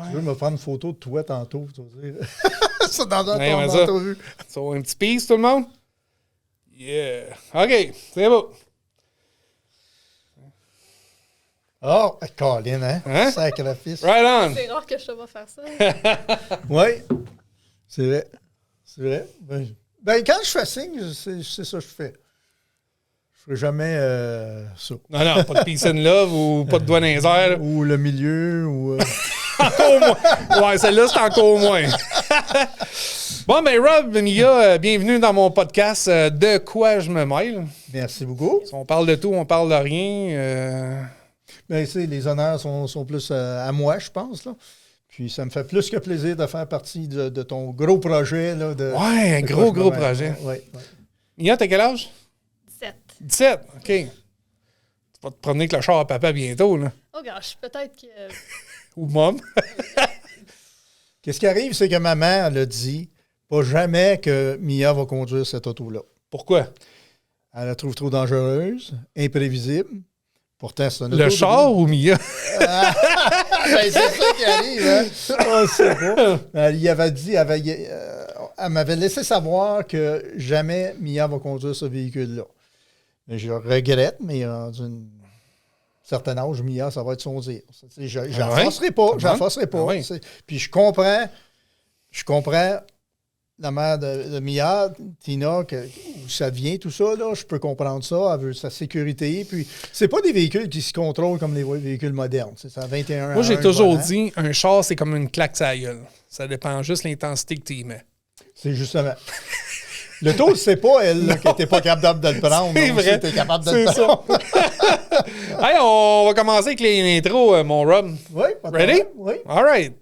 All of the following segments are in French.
Tu veux me prendre une photo de toi tantôt, tu vas dire. Ça dans un entrevue. So, un petit piece, tout le monde? Yeah. OK, c'est beau. Oh, Colin, hein? Sacrifice. Right on. C'est rare que je te vois faire ça. Oui, c'est vrai. C'est vrai. Ben, quand je fais signe, c'est ça que je fais. Je ferai jamais ça. Non, pas de peace and love ou pas de doigt dans les airs. Ou le milieu, ou... Encore moins. Ouais, celle-là, c'est encore moins. Bon, ben Rob, Mia, bienvenue dans mon podcast De quoi je me mêle. Merci beaucoup. On parle de tout, on parle de rien. Ben, les honneurs sont plus à moi, je pense, là. Puis ça me fait plus que plaisir de faire partie de ton gros projet. Là, ouais, un gros projet. Ouais. Mia, t'as quel âge? 17. 17, OK. Tu vas te promener avec le char à papa bientôt, là. Oh gosh, peut-être que... Ou mom. Qu'est-ce qui arrive, c'est que ma mère, elle a dit pas jamais que Mia va conduire cette auto-là. Pourquoi? Elle la trouve trop dangereuse, imprévisible. Pourtant, c'est un auto. Le char ou Mia? Ben, c'est ça qui arrive, hein? On sait pas. Elle avait dit, elle m'avait laissé savoir que jamais Mia va conduire ce véhicule-là. Mais je regrette, mais d'une certaine âge, Mia, ça va être son dire. Je n'en forcerai pas. Je n'en forcerai pas. Oui. Puis je comprends la mère de Mia, Tina, où ça vient, tout ça, là, je peux comprendre ça. Elle veut sa sécurité. Puis, c'est pas des véhicules qui se contrôlent comme les véhicules modernes. C'est ça, 21 Moi, j'ai toujours dit, un char, c'est comme une claque à la gueule. Ça dépend juste de l'intensité que tu y mets. C'est justement. Le taux, c'est pas elle là, qui n'était pas capable de le prendre. C'est vrai. Était capable de le prendre. Hey, on va commencer avec les intros, mon Rob. Oui, pas de Ready? problème. Oui. All right.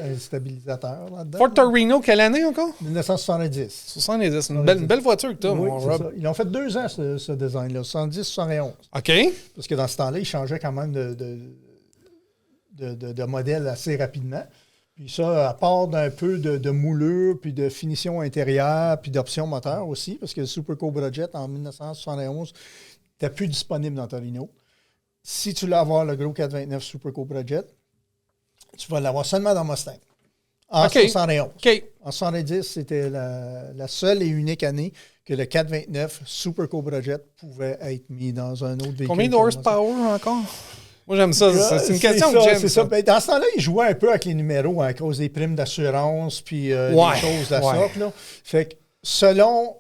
Un stabilisateur là-dedans. Ford Torino, quelle année encore? 1970. 70. Une belle voiture que tu as, Oui, mon c'est Rob. ça. Ils ont fait 2 ans, ce design-là. 70-71. OK. Parce que dans ce temps-là, ils changeaient quand même de modèle assez rapidement. Puis ça, à part d'un peu de moulure, puis de finition intérieure, puis d'options moteur aussi, parce que le Super Cobra Jet, en 1971, n'était plus disponible dans Torino. Si tu voulais avoir le gros 429 Super Cobra Jet, tu vas l'avoir seulement dans Mustang. En 71. OK. En 70, c'était la seule et unique année que le 429 Super Cobra Jet pouvait être mis dans un autre véhicule. Combien de horsepower encore? Moi, j'aime ça. C'est une question que j'aime. C'est ça. Ben, dans ce temps-là, ils jouaient un peu avec les numéros à cause des primes d'assurance puis des choses de la sorte. Là. Fait que selon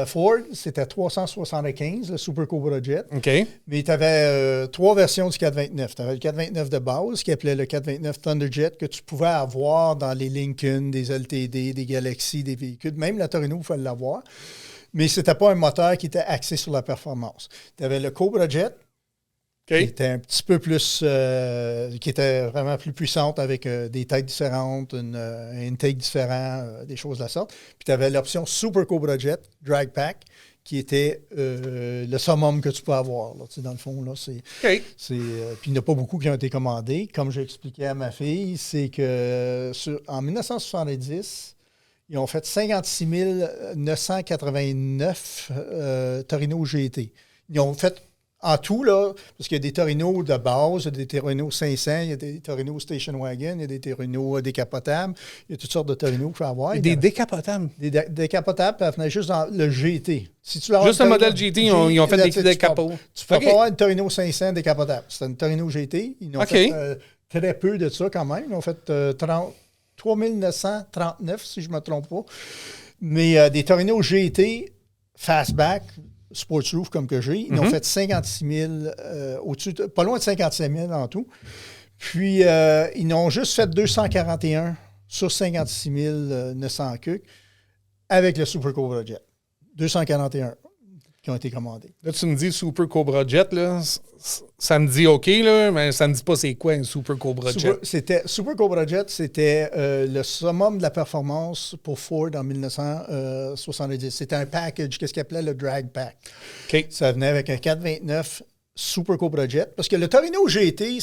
Ford, c'était 375, le Super Cobra Jet. OK. Mais tu avais 3 versions du 429. Tu avais le 429 de base, qui appelait le 429 Thunderjet, que tu pouvais avoir dans les Lincoln, des LTD, des Galaxy, des véhicules. Même la Torino, il fallait l'avoir. Mais ce n'était pas un moteur qui était axé sur la performance. Tu avais le Cobra Jet, qui était un petit peu plus... qui était vraiment plus puissante avec des têtes différentes, un intake différent, des choses de la sorte. Puis tu avais l'option Super Cobra Jet, Drag Pack, qui était le summum que tu peux avoir. Là, dans le fond, là, puis il n'y en a pas beaucoup qui ont été commandés. Comme j'ai expliqué à ma fille, c'est que en 1970, ils ont fait 56 989 Torino GT. Ils ont fait en tout, là, parce qu'il y a des Torino de base, il y a des Torino 500, il y a des Torino Station Wagon, il y a des Torino décapotables, il y a toutes sortes de Torino qu'il faut avoir. Des décapotables? Des décapotables, puis elle venait juste dans le GT. Si tu juste le modèle GT, ils ont fait des décapots. Tu peux pas avoir une Torino 500 décapotable. C'est une Torino GT. Ils ont fait très peu de ça quand même. Ils ont fait 3939, si je ne me trompe pas. Mais des Torino GT Fastback, Sports Roof comme que j'ai, ils ont fait 56 000, pas loin de 57 000 en tout. Puis, ils n'ont juste fait 241 sur 56 900 cucs avec le Super Cobra Jet. 241 qui ont été commandés. Là, tu me dis Super Cobra Jet, là, ça me dit OK, là, mais ça me dit pas c'est quoi un Super Cobra Jet. Super Cobra Jet, c'était le summum de la performance pour Ford en 1970. C'était un package, qu'est-ce qu'ils appelaient le drag pack. OK. Ça venait avec un 429 Super Cobra Jet, parce que le Torino GT,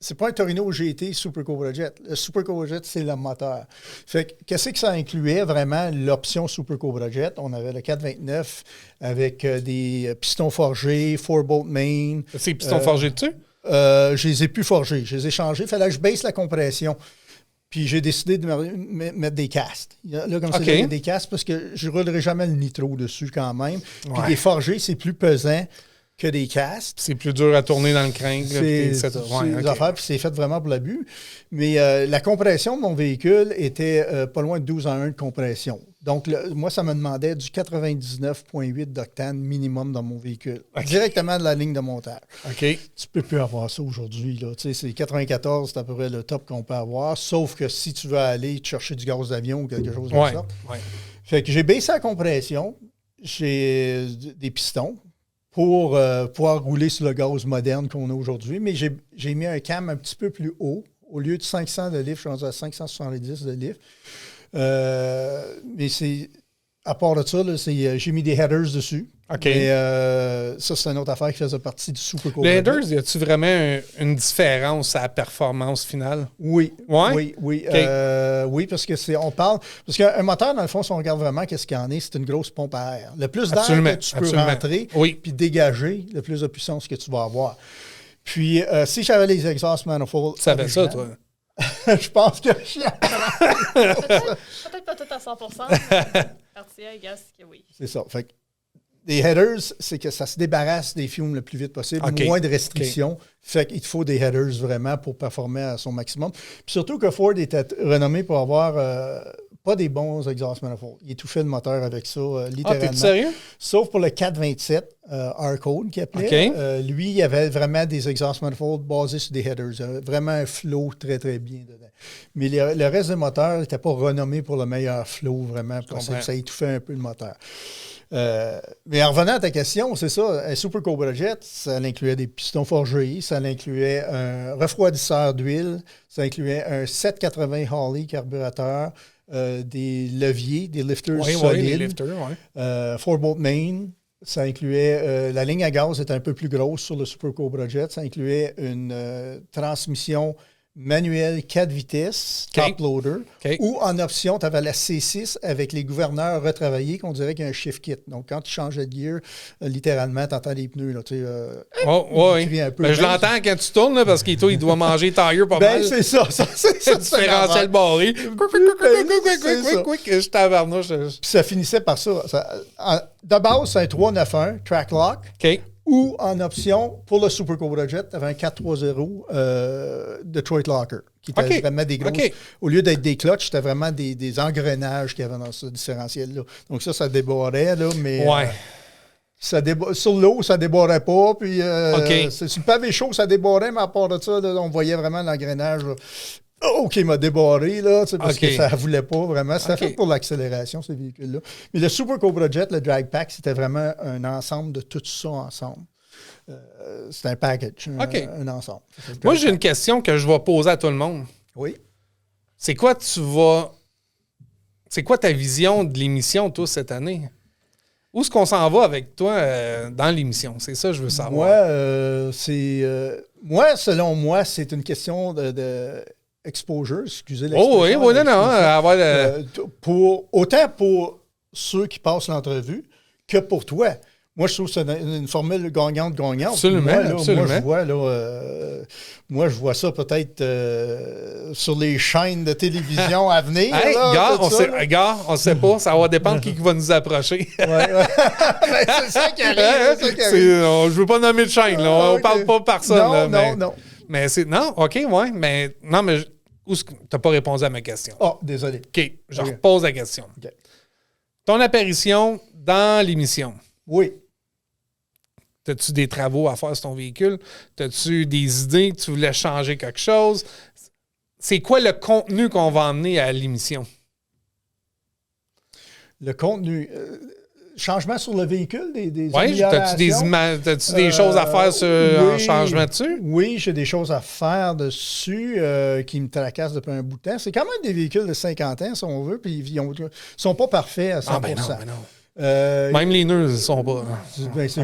c'est pas un Torino GT Super Cobra Jet. Le Super Cobra Jet, c'est le moteur. Fait que, qu'est-ce que ça incluait vraiment l'option Super Cobra Jet? On avait le 429 avec des pistons forgés, 4-bolt main. C'est pistons forgés dessus? Je les ai plus forgés. Je les ai changés. Il fallait que je baisse la compression. Puis j'ai décidé de mettre des castes. Là, comme ça, j'ai des castes parce que je ne roulerai jamais le nitro dessus quand même. Puis des forgés, c'est plus pesant que des castes. C'est plus dur à tourner dans le crank. C'est des affaires, puis c'est fait vraiment pour l'abus. Mais la compression de mon véhicule était pas loin de 12 à 1 de compression. Donc, moi, ça me demandait du 99,8 d'octane minimum dans mon véhicule. Directement de la ligne de montage. OK. Tu peux plus avoir ça aujourd'hui. C'est 94, c'est à peu près le top qu'on peut avoir. Sauf que si tu veux aller chercher du gaz d'avion ou quelque chose comme ça. Ouais. Fait que j'ai baissé la compression. J'ai des pistons pour pouvoir rouler sur le gaz moderne qu'on a aujourd'hui. Mais j'ai mis un cam un petit peu plus haut. Au lieu de 500 de livres, je suis rendu à 570 de livres. Mais c'est... À part de ça, j'ai mis des headers dessus. OK. Et ça, c'est une autre affaire qui faisait partie du Super Cobra. Les headers, y a-tu vraiment une différence à la performance finale? Oui. Ouais? Oui. Okay. Oui, parce que on parle... Parce qu'un moteur, dans le fond, si on regarde vraiment qu'est-ce qu'il y en est, c'est une grosse pompe à air. Le plus d'air que tu peux rentrer puis dégager, le plus de puissance que tu vas avoir. Puis, si j'avais les exhaust manifolds... Tu savais ça, toi? Je pense que je suis... Peut-être pas tout à 100%, mais partie I guess que oui. C'est ça. Fait que les headers, c'est que ça se débarrasse des fumes le plus vite possible, moins de restrictions. Fait qu'il te faut des headers vraiment pour performer à son maximum. Puis surtout que Ford était renommé pour avoir pas des bons exhaust manifolds. Il étouffait le moteur avec ça, littéralement. T'es sérieux? Sauf pour le 427 R-Code qu'il appelait. Lui, il y avait vraiment des exhaust manifolds basés sur des headers. Vraiment un flow très, très bien dedans. Mais le reste des moteurs n'était pas renommé pour le meilleur flow vraiment possible. Ça étouffait un peu le moteur. Mais en revenant à ta question, c'est ça, un Super Cobra Jet, ça incluait des pistons forgés, ça incluait un refroidisseur d'huile, ça incluait un 780 Holley carburateur, des leviers, des lifters solides, des lifters, 4-bolt main, ça incluait, la ligne à gaz était un peu plus grosse sur le Super Cobra Jet, ça incluait une transmission manuel 4 vitesses, top loader, ou en option, tu avais la C6 avec les gouverneurs retravaillés qu'on dirait qu'il y a un shift kit. Donc, quand tu changeais de gear, littéralement, tu entends les pneus. Là, un peu. Je l'entends quand tu tournes, là, parce qu'il doit manger tire pas mal. C'est ça. C'est différentiel barré. Je tabarnouche. Puis ça finissait par ça. De base, c'est un 391 track lock. Ou en option, pour le Super Cobra Jet, tu avais un 430 Detroit Locker, qui était vraiment des grosses. Au lieu d'être des clutches, c'était vraiment des engrenages qu'il y avait dans ce différentiel-là. Donc ça déborrait, là, mais sur l'eau, ça déborrait pas. Puis sur le pavé chaud, ça déborrait, mais à part de ça, là, on voyait vraiment l'engrenage. Il m'a débarré, là, parce que ça ne voulait pas vraiment. C'était fait pour l'accélération, ce véhicule-là. Mais le Super Cobra Jet, le drag pack, c'était vraiment un ensemble de tout ça ensemble. C'était un package, un ensemble. Moi, j'ai une question que je vais poser à tout le monde. Oui. C'est quoi ta vision de l'émission, toi, cette année? Où est-ce qu'on s'en va avec toi dans l'émission? C'est ça que je veux savoir. Moi, selon moi, c'est une question de exposure, excusez l'expression. Autant pour ceux qui passent l'entrevue que pour toi. Moi, je trouve que c'est une formule gagnante-gagnante. Absolument. Moi, je vois ça peut-être sur les chaînes de télévision à venir. On ne sait pas. Ça va dépendre qui va nous approcher. C'est ça qui arrive. Je ne veux pas nommer de chaîne. Là. On ne parle pas personne. Non. Mais c'est... Non, OK, ouais. Mais tu n'as pas répondu à ma question. Oh, désolé. OK, je repose la question. Ton apparition dans l'émission. Oui. As-tu des travaux à faire sur ton véhicule? As-tu des idées que tu voulais changer quelque chose? C'est quoi le contenu qu'on va emmener à l'émission? Le contenu... changement sur le véhicule, des Oui, t'as-tu des choses à faire en changement dessus? Oui, j'ai des choses à faire dessus qui me tracassent depuis un bout de temps. C'est quand même des véhicules de 50 ans, si on veut, puis ils sont pas parfaits à 100%. Ah, ben non. Même les nœuds ne sont pas.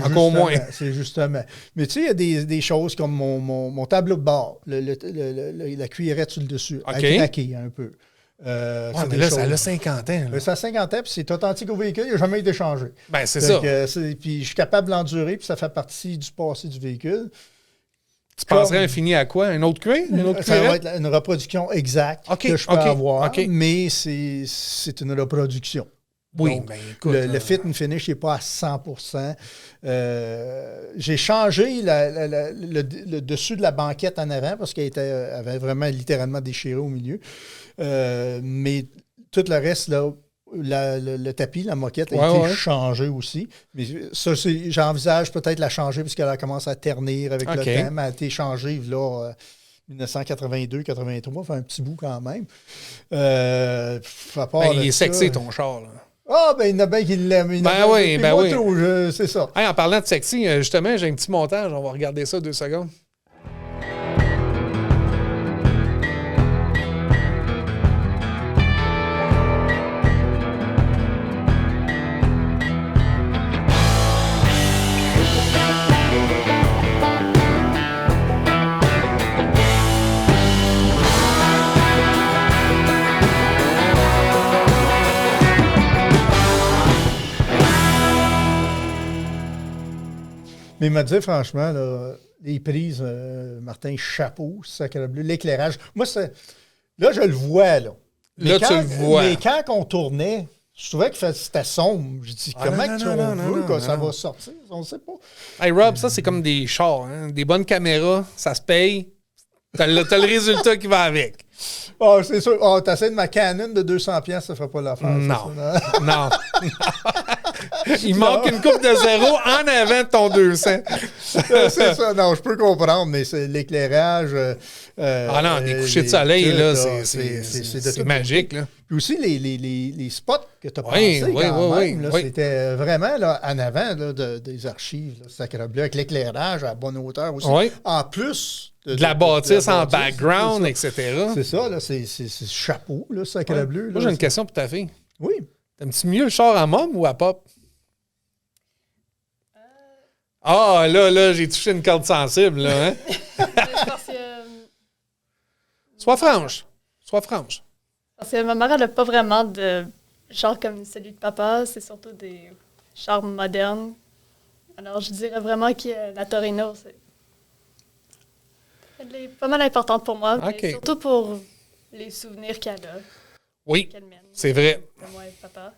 Encore moins. C'est justement. Mais tu sais, il y a des choses comme mon tableau de bord, la cuillerette sur le dessus, a craqué un peu. Mais là, ça a 50 ans. Ça a 50 ans, puis c'est authentique au véhicule, il n'a jamais été changé. Ben, c'est ça. Puis je suis capable de l'endurer, puis ça fait partie du passé du véhicule. Tu penserais infini à quoi? Un autre cuir? Ça va être une reproduction exacte que je peux avoir, mais c'est une reproduction. Oui, donc, ben écoute. Le fit and finish n'est pas à 100%. J'ai changé le dessus de la banquette en avant parce qu'elle avait vraiment littéralement déchiré au milieu. Mais tout le reste, là, le tapis, la moquette a été changé aussi. Mais ça, j'envisage peut-être la changer parce qu'elle commence à ternir avec le temps. Elle a été changée là, 1982-83, fait un petit bout quand même. Il est sexy ton char, là. Ah, ben il y en a bien qui l'aiment. Oui. C'est ça. Hey, en parlant de sexy, justement, j'ai un petit montage. On va regarder ça 2 secondes. Mais il m'a dit, franchement, là, les prises, Martin, chapeau, sacre bleu, l'éclairage. Moi, là, je le vois, là. Là, tu le vois. Mais quand on tournait, je trouvais que c'était sombre. Je dis, comment on veut que ça va sortir? On ne sait pas. Hey, Rob, ça, c'est comme des chars. Hein? Des bonnes caméras, ça se paye. T'as le résultat qui va avec. Oh, c'est sûr. Oh, t'essaies de ma Canon de 200$, ça ne ferait pas l'affaire. Non. Non. Il manque une coupe de zéro en avant de ton 200. C'est ça. Non, je peux comprendre, mais c'est l'éclairage. Des couchers de soleil, là, c'est magique. Là. Puis aussi, les spots que tu as pensés c'était vraiment là, en avant là, des archives, Sacre Bleu, avec l'éclairage à bonne hauteur aussi. Oui. En plus de la bâtisse en background, etc. C'est ça, là, c'est chapeau, là, Sacre Bleu. Là, moi, j'ai une question pour ta fille. Oui. T'aimes-tu mieux le char à môme ou à pop? Ah, là, j'ai touché une corde sensible, là, hein? Sois franche. Parce que ma mère, elle n'a pas vraiment de char comme celui de papa. C'est surtout des chars modernes. Alors, je dirais vraiment que la Torino, elle est pas mal importante pour moi. Mais surtout pour les souvenirs qu'elle a. Oui, c'est vrai. De moi et papa.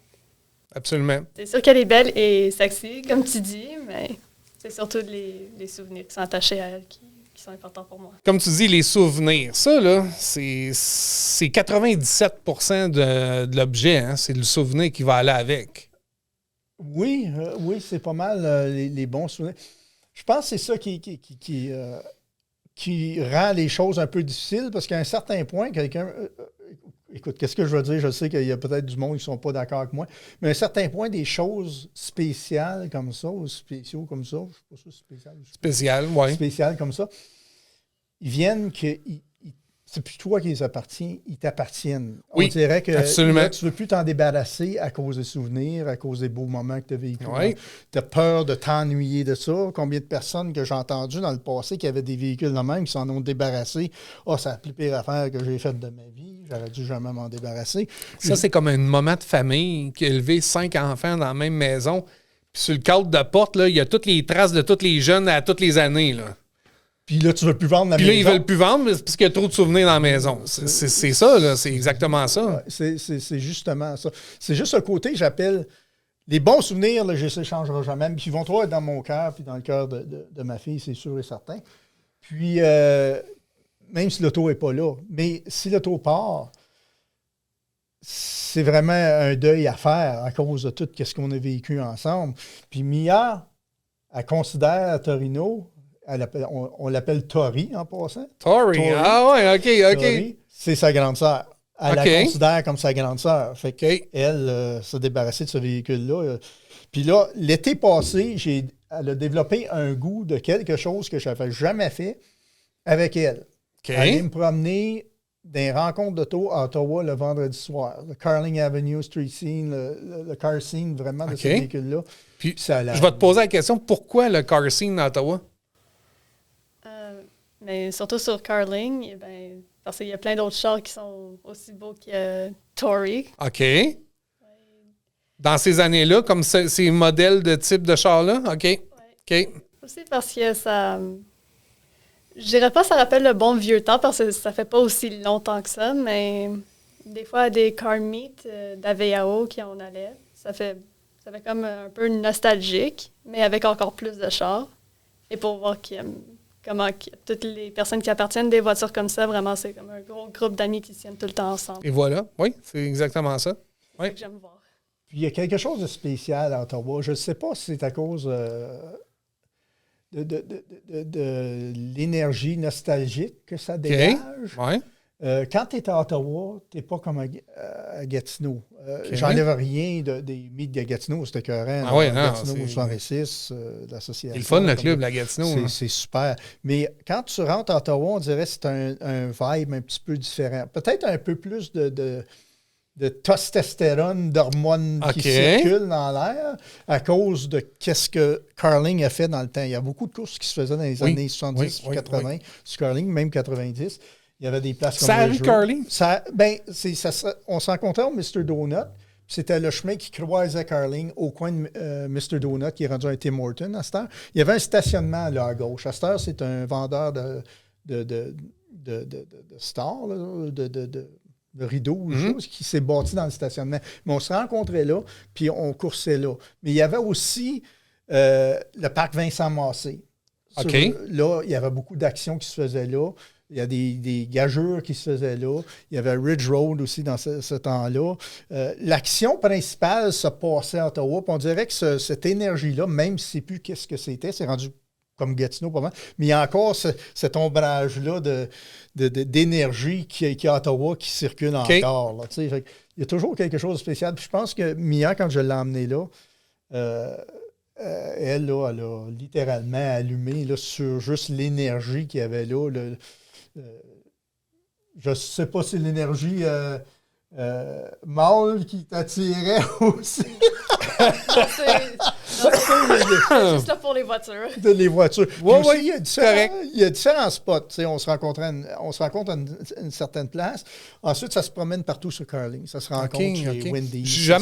Absolument. C'est sûr qu'elle est belle et sexy, comme tu dis, mais c'est surtout les souvenirs qui sont attachés à elle qui sont importants pour moi. Comme tu dis, les souvenirs. Ça, là, c'est 97% de l'objet. Hein? C'est le souvenir qui va aller avec. Oui, c'est pas mal les bons souvenirs. Je pense que c'est ça qui rend les choses un peu difficiles parce qu'à un certain point, quelqu'un... écoute, qu'est-ce que je veux dire? Je sais qu'il y a peut-être du monde qui ne sont pas d'accord avec moi, mais à un certain point, des choses spéciales comme ça, ou spéciaux comme ça, je ne sais pas si c'est spécial. Spécial, oui. Spécial comme ça, ils viennent que... c'est plus toi qui les appartiens, ils t'appartiennent. Oui, on dirait que absolument. Là, tu ne veux plus t'en débarrasser à cause des souvenirs, à cause des beaux moments que tu as vécu. Oui. Tu as peur de t'ennuyer de ça. Combien de personnes que j'ai entendues dans le passé qui avaient des véhicules de même, qui s'en ont débarrassé. Ah, c'est la plus pire affaire que j'ai faite de ma vie. J'aurais dû jamais m'en débarrasser. Ça, c'est comme un moment de famille qui a élevé 5 enfants dans la même maison. Puis sur le cadre de porte, là, il y a toutes les traces de tous les jeunes à toutes les années, là. Puis là, tu ne veux plus vendre la maison. Puis là, ils ne veulent plus vendre parce qu'il y a trop de souvenirs dans la maison. C'est ça, là. C'est exactement ça. Ouais, c'est justement ça. C'est juste un côté que j'appelle... Les bons souvenirs, là, je ne les échangerai jamais. Puis ils vont trop être dans mon cœur puis dans le cœur de ma fille, c'est sûr et certain. Puis, même si l'auto n'est pas là. Mais si l'auto part, c'est vraiment un deuil à faire à cause de tout ce qu'on a vécu ensemble. Puis Mia, elle considère Torino... on l'appelle Tori en passant. Tori. Ah ouais, OK. Tori, c'est sa grande sœur. Elle OK. la considère comme sa grande sœur. Fait OK. qu'elle s'est débarrassée de ce véhicule-là. Puis là, l'été passé, elle a développé un goût de quelque chose que je n'avais jamais fait avec elle. OK. Elle allait me promener des rencontres d'auto à Ottawa le vendredi soir. Le Carling Avenue Street Scene, le car scene vraiment de OK. ce véhicule-là. Puis, Ça je vais te poser la question, pourquoi le car scene à Ottawa? Mais surtout sur Carling, eh ben, parce qu'il y a plein d'autres chars qui sont aussi beaux que Tory. OK. Dans ces années-là, comme ces modèles de type de char-là? OK. OK. Aussi parce que ça... Je dirais pas que ça rappelle le bon vieux temps parce que ça fait pas aussi longtemps que ça, mais des fois, à des car meets d'AVAO qui on allait, ça fait comme un peu nostalgique, mais avec encore plus de chars. Et pour voir comment toutes les personnes qui appartiennent des voitures comme ça, vraiment, c'est comme un gros groupe d'amis qui tiennent tout le temps ensemble. Et voilà. Oui, c'est exactement ça. Oui. Que j'aime voir. Puis il y a quelque chose de spécial à Ottawa. Je ne sais pas si c'est à cause de l'énergie nostalgique que ça dégage. Ouais. Quand tu es à Ottawa, tu n'es pas comme à Gatineau. J'enlève rien des mythes de Gatineau, c'était écœurant. Ah oui, non, Gatineau c'est- 66, l'association. C'est le fun, le club, la Gatineau. hein. C'est super. Mais quand tu rentres à Ottawa, on dirait que c'est un vibe un petit peu différent. Peut-être un peu plus de testostérone, d'hormones OK. qui circulent dans l'air à cause de qu'est-ce que Carling a fait dans le temps. Il y a beaucoup de courses qui se faisaient dans les Oui. années 70 Oui, 80 sur Carling, même 90. Il y avait des places comme Ça a Ridge vu Road. Carling? On s'en rencontrait au Mr. Donut. C'était le chemin qui croisait Carling au coin de Mr. Donut, qui est rendu un Tim Hortons à cette heure. Il y avait un stationnement là à gauche. À cette heure, c'est un vendeur de stars, là, de rideaux ou choses qui s'est bâti dans le stationnement. Mais on se rencontrait là, puis on coursait là. Mais il y avait aussi le parc Vincent Massé. OK. Là, il y avait beaucoup d'actions qui se faisaient là. Il y a des gageures qui se faisaient là. Il y avait Ridge Road aussi dans ce temps-là. L'action principale se passait à Ottawa. Puis on dirait que cette énergie-là, même si c'est plus qu'est-ce que c'était, c'est rendu comme Gatineau pas mal. Mais il y a encore cet ombrage-là d'énergie qui est à Ottawa qui circule encore. Là, tu sais. Il y a toujours quelque chose de spécial. Puis je pense que Mia, quand je l'ai emmenée là, elle a littéralement allumé là, sur juste l'énergie qu'il y avait là. Je ne sais pas si l'énergie mâle qui t'attirait aussi. C'est juste là pour les voitures. Les voitures. Ouais, Puis aussi, ouais, il y a différents spots. Tu sais, on se rencontre à une certaine place. Ensuite, ça se promène partout sur Carling. Ça se rencontre chez Wendy. J'ai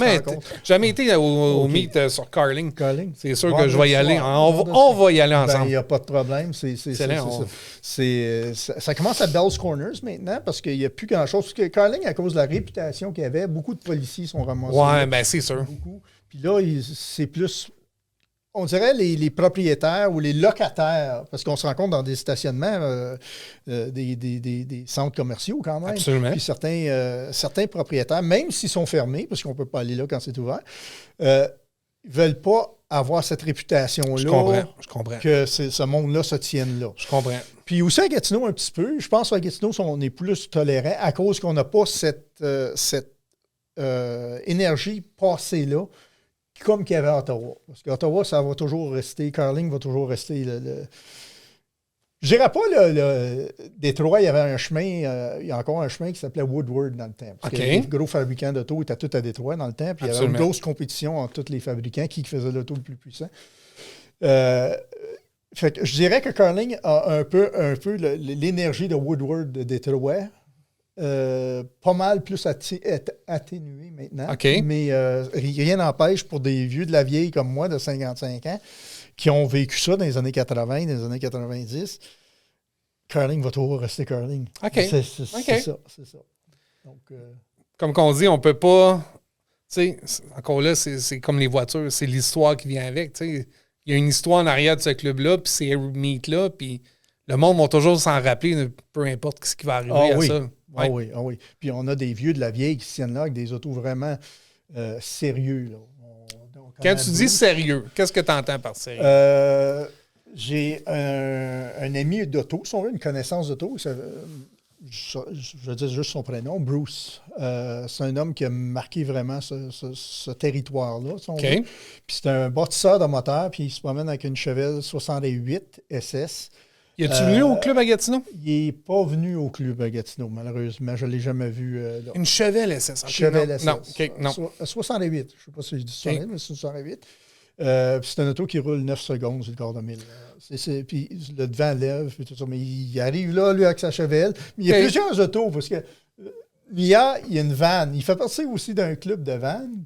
jamais été au meet sur Carling. Carling. C'est sûr que je vais y aller. On va y aller Il ensemble. n'y a pas de problème. Ça commence à Bell's Corners maintenant parce qu'il n'y a plus grand-chose. Parce que Carling, à cause de la réputation qu'il y avait, beaucoup de policiers sont ramassés. Ouais, ben c'est sûr. Beaucoup. Puis là, c'est plus... On dirait les propriétaires ou les locataires, parce qu'on se rencontre dans des stationnements, des centres commerciaux quand même. Absolument. Puis certains propriétaires, même s'ils sont fermés, parce qu'on ne peut pas aller là quand c'est ouvert, ne veulent pas avoir cette réputation-là. Je comprends. Que ce monde-là se tienne là. Je comprends. Puis aussi à Gatineau un petit peu. Je pense qu'à Gatineau, on est plus tolérant à cause qu'on n'a pas cette énergie passée là comme qu'il y avait à Ottawa. Parce qu'Ottawa, ça va toujours rester, Carling va toujours rester je dirais pas le Détroit, il y avait un chemin, il y a encore un chemin qui s'appelait Woodward dans le temps. Parce que les gros fabricants d'auto étaient tous à Détroit dans le temps, puis il y avait une grosse compétition entre tous les fabricants qui faisait l'auto le plus puissant. Fait que je dirais que Carling a un peu l'énergie de Woodward de Détroit. Pas mal plus atténué maintenant. Okay. Mais rien n'empêche pour des vieux de la vieille comme moi, de 55 ans, qui ont vécu ça dans les années 80, dans les années 90, Carling va toujours rester Carling. OK. C'est ça. Donc, comme qu'on dit, on peut pas... Tu sais, encore là, c'est comme les voitures, c'est l'histoire qui vient avec. Tu sais. Il y a une histoire en arrière de ce club-là, puis ces meets-là, puis le monde va toujours s'en rappeler, peu importe ce qui va arriver à ça. Ah oui. Puis on a des vieux de la vieille qui se tiennent là avec des autos vraiment sérieux. Là. Quand tu dis sérieux, qu'est-ce que tu entends par sérieux? J'ai un ami d'auto, si on veut, une connaissance d'auto. je vais dire juste son prénom, Bruce. C'est un homme qui a marqué vraiment ce territoire-là. Si on veut. Puis c'est un bâtisseur de moteur, puis il se promène avec une Chevelle 68 SS. Y a-tu venu au club à Gatineau? Il n'est pas venu au club à Gatineau, malheureusement. Je ne l'ai jamais vu. Une Chevelle SS. Okay, Chevelle SS. Non. 68. Je ne sais pas si je dis 68, mais c'est 68. Puis c'est un auto qui roule 9 secondes sur le quart de mille. Puis le devant lève, puis tout ça. Mais il arrive là, lui, avec sa Chevelle. Mais il y a plusieurs autos, parce que il y a une vanne. Il fait partie aussi d'un club de vannes.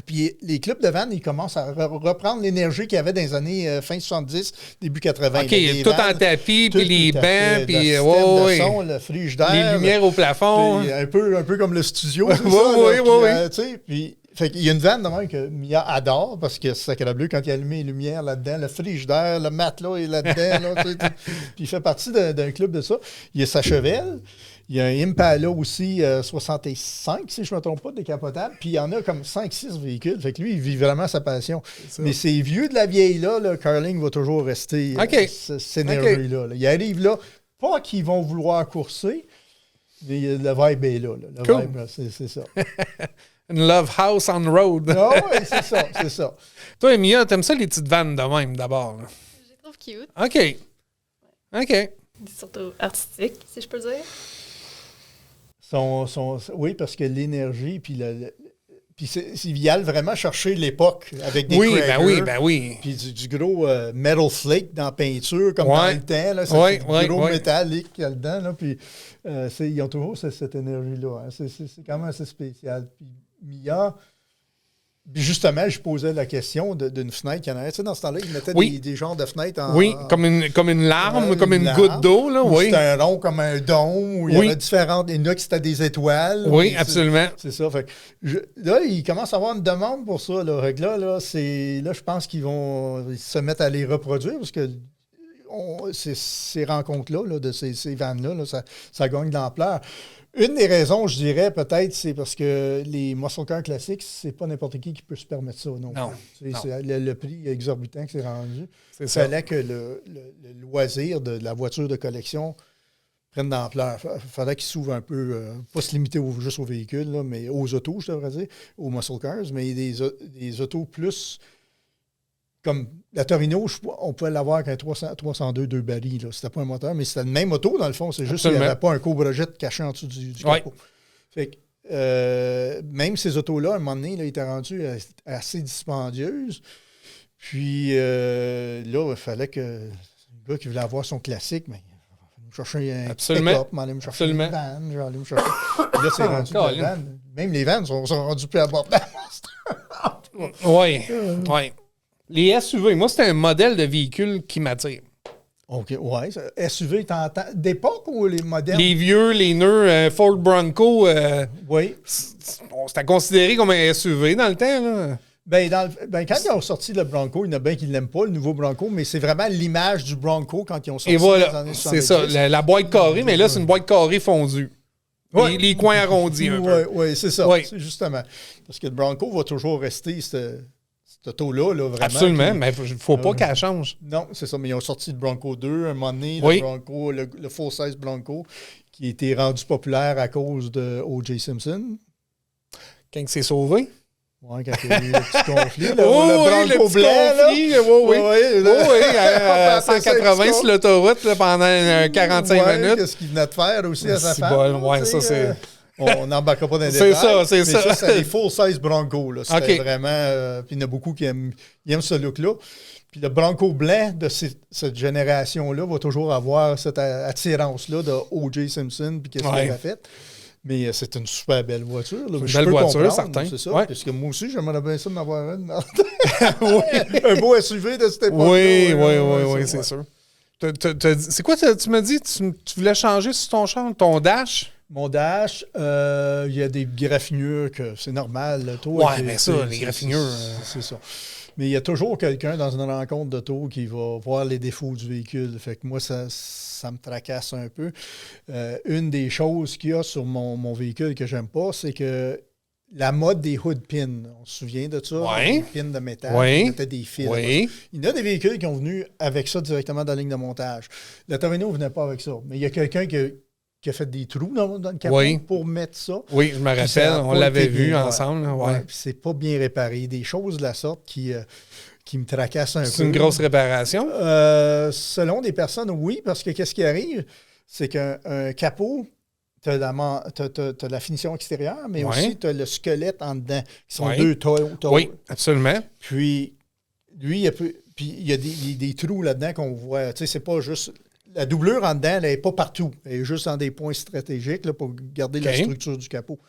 Puis les clubs de vannes, ils commencent à reprendre l'énergie qu'il y avait dans les années fin 70, début 80. OK, là, tout vannes, en tapis, puis les bancs, puis le son, le frigidaire. Les lumières au plafond. Un peu comme le studio. Oui. Fait qu'il y a une vanne de même que Mia adore parce que c'est sacré bleu quand il allume les lumières là-dedans, le frigidaire, le matelas est là-dedans. Puis il fait partie d'un club de ça. Il y a sa Chevelle. Il y a un Impala aussi, 65, si je ne me trompe pas, décapotable. Puis il y en a comme 5-6 véhicules. Fait que lui, il vit vraiment sa passion. Mais ces vieux de la vieille-là, le Carling va toujours rester cette énergie-là. Il arrive là, pas qu'ils vont vouloir courser, mais le vibe est là. Le vibe, c'est ça. Une Love House on Road. Oui, c'est ça. Toi, Mia, t'aimes ça les petites vannes de même, d'abord? Là? Je les trouve cute. OK. Surtout artistique, si je peux dire. Oui, parce que l'énergie, puis il y a vraiment chercher l'époque avec des crackers, ben oui. Puis du gros metal flake dans la peinture, comme dans le temps. Là, c'est du gros métallique qu'il y a dedans. Là, puis, ils ont toujours cette énergie-là. Hein. C'est quand même assez spécial. Puis Mia, justement, je posais la question d'une fenêtre qu'il y en avait. Tu sais, dans ce temps-là, ils mettaient des genres de fenêtres en... Oui, comme une larme, comme une goutte d'eau. Là, c'était un rond comme un dôme, où il y avait différentes... Il y en a qui c'était des étoiles. Oui, absolument. C'est ça. Fait que là, ils commencent à avoir une demande pour ça. Là, je pense qu'ils vont se mettre à les reproduire, parce que ces rencontres-là, de ces vannes-là, ça gagne de l'ampleur. Une des raisons, je dirais, peut-être, c'est parce que les muscle cars classiques, c'est pas n'importe qui peut se permettre ça. Non. C'est le prix exorbitant que c'est rendu. Il fallait que le loisir de la voiture de collection prenne d'ampleur. Il fallait qu'il s'ouvre un peu, pas se limiter juste aux véhicules, là, mais aux autos, je devrais dire, aux muscle cars, mais des autos plus... Comme la Torino, on pouvait l'avoir avec un 302 2 barils. C'était pas un moteur, mais c'était le même auto, dans le fond. C'est juste qu'il n'y avait pas un Cobra Jet caché en dessous du capot. Fait que, même ces autos-là, à un moment donné, là, ils étaient rendus assez dispendieuses. Puis là, il fallait que le gars qui voulait avoir son classique, mais il me chercher un pick-up, m'allait me chercher une vanne, j'allais me chercher. Là, c'est rendu des vannes. Même les vannes sont rendus plus abordables. Oui. Les SUV, moi, c'est un modèle de véhicule qui m'attire. OK, ouais. SUV, t'entends d'époque ou les modernes? Les vieux, les nœuds, Ford Bronco, oui. C'était considéré comme un SUV dans le temps, là. Quand ils ont sorti le Bronco, il y en a bien qui ne l'aiment pas, le nouveau Bronco, mais c'est vraiment l'image du Bronco quand ils ont sorti. Et voilà, les années 70. c'est ça, la boîte carrée, mais là, c'est une boîte carrée fondue. Ouais. Les coins arrondis un peu. Oui, c'est ça, c'est justement. Parce que le Bronco va toujours rester cette auto-là, là, vraiment. Absolument, mais il ne faut pas qu'elle change. Non, c'est ça, mais ils ont sorti le Bronco 2, un moment donné, le Bronco, le full-size Bronco, qui a été rendu populaire à cause de O.J. Simpson. Quand il s'est sauvé? Oui, quand il y a eu le petit conflit. Là, le Bronco blanc, oui, à 180 sur l'autoroute là, pendant 45 minutes. Qu'est-ce qu'il venait de faire aussi à sa femme? Oui, ça, c'est... On n'embarquera pas dans les détails. C'est ça. C'est les full-size Bronco. C'était vraiment... puis il y en a beaucoup qui aiment ce look-là. Puis le Bronco blanc de cette génération-là va toujours avoir cette attirance-là de O.J. Simpson puis qu'est-ce qu'il a fait. Mais c'est une super belle voiture. Là. Une belle voiture, certain. C'est ça. Parce que moi aussi, j'aimerais bien ça d'en avoir une. Un beau SUV de cette époque-là. Oui, c'est sûr. C'est quoi, tu m'as dit? Tu voulais changer sur ton char, ton dash? Mon dash, il y a des graffinures que c'est normal. Oui, mais ça, les graffinures... C'est ça. Mais il y a toujours quelqu'un dans une rencontre d'auto qui va voir les défauts du véhicule. Fait que moi, ça me tracasse un peu. Une des choses qu'il y a sur mon véhicule que j'aime pas, c'est que la mode des hood pins, on se souvient de ça? Des pins de métal, qui mettaient des fils. Il y a des véhicules qui ont venu avec ça directement dans la ligne de montage. La Torino ne venait pas avec ça. Mais il y a quelqu'un qui qui a fait des trous dans le capot pour mettre ça. Oui, je me Puis ça rappelle, a on pas l'avait été vu bien, ensemble. ouais. Ouais. Puis c'est pas bien réparé. Des choses de la sorte qui me tracassent un peu. C'est une grosse réparation? Selon des personnes, oui, parce que qu'est-ce qui arrive? C'est qu'un capot, tu as la finition extérieure, mais aussi tu as le squelette en dedans, qui sont deux tôles. Oui, absolument. Puis, lui, il y a des trous là-dedans qu'on voit. Tu sais, c'est pas juste... La doublure en dedans, elle n'est pas partout. Elle est juste dans des points stratégiques là, pour garder la structure du capot.